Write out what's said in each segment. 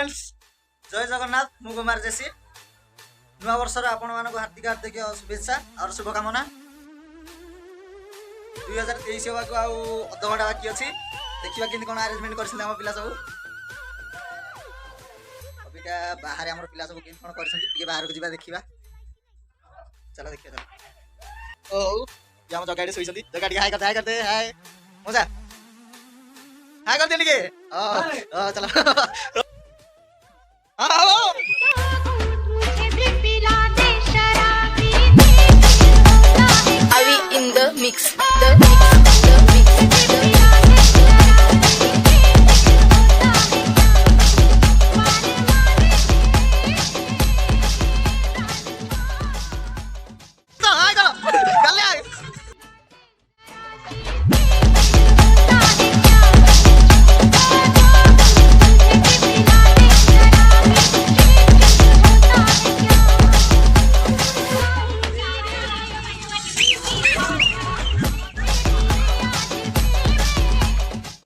Friends जय जगन्नाथ मु कुमार जेसी नुआ वर्ष आपण मानक हार्दिक हार्दिक शुभेच्छा और शुभकामना 2023 होगा आउ अध घंटा बाकी अच्छी देखा कि अरेंजमेंट कर पिला सब अबिका बाहर आम पिला सब कौन कर बाहर को जा देखा चलो देखिए चलो ओ ये जगाड़ी शोई जगाड़ी हाय करते हाय मजा हाय कर दिए चलो in the mix.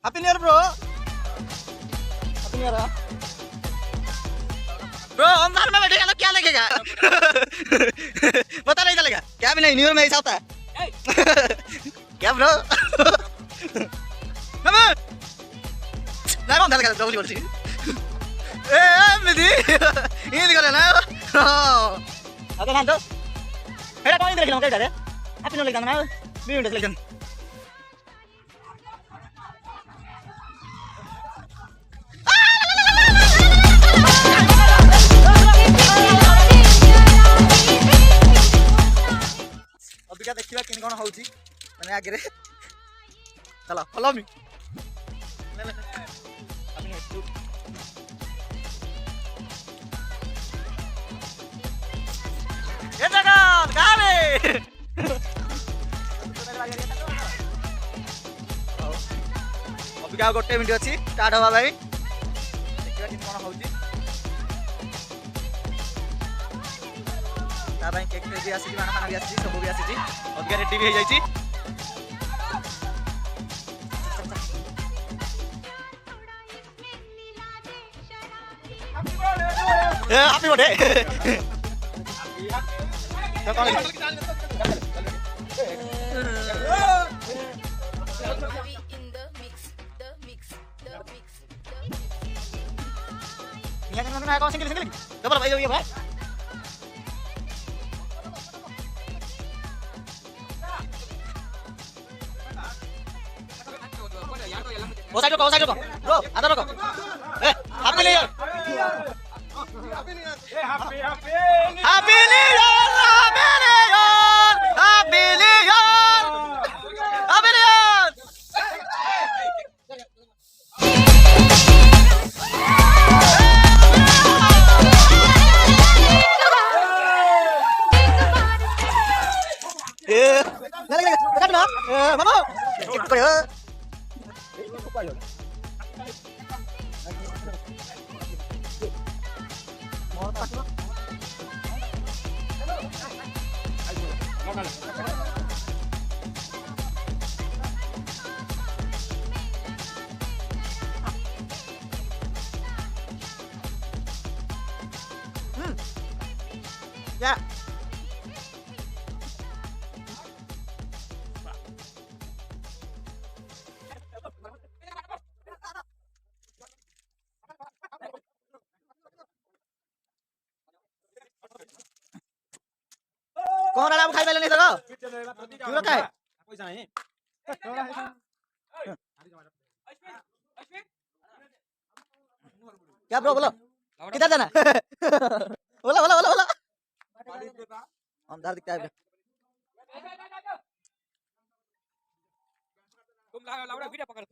Happy New Year, bro. Happy New Year. Bro, अंदर में बैठेगा तो क्या लगेगा? पता नहीं चलेगा। क्या भी नहीं, न्यू ईयर में ऐसा होता है। क्या bro? हम ना कौन डालेगा डबल बोलती। मिदी ये दिखा लेना। अगर ना तो हेड़ा कौन इधर खिलाऊंगा इधर? Happy New Year लिखना ना। भी इंटरेस्ट लिखना। अबिका देखिबा किन कोन होउची माने आगे चलो फॉलो मी ये जगह गावे अबिका गोटे मिनिट अछि स्टार्ट होबा भाई देखिबा किन कोन होउची केक भी आसी माना भी आसी सब भी आसी अबिका रेडी भी हो जाई हैप्पी बर्थडे सिंगल डबल भाई ये भाई वो साइड रुको ब्रो आधा रुको ए happy new year happy new year happy new year happy new year मामा करो Yeah. कौन आला खाई पहले नहीं सको क्यों रखा है पैसा नहीं क्या ब्रो बोलो किधर जाना बोला बोला बोला बोला अंदर दिखता है तुम लाओ वीडियो पकड़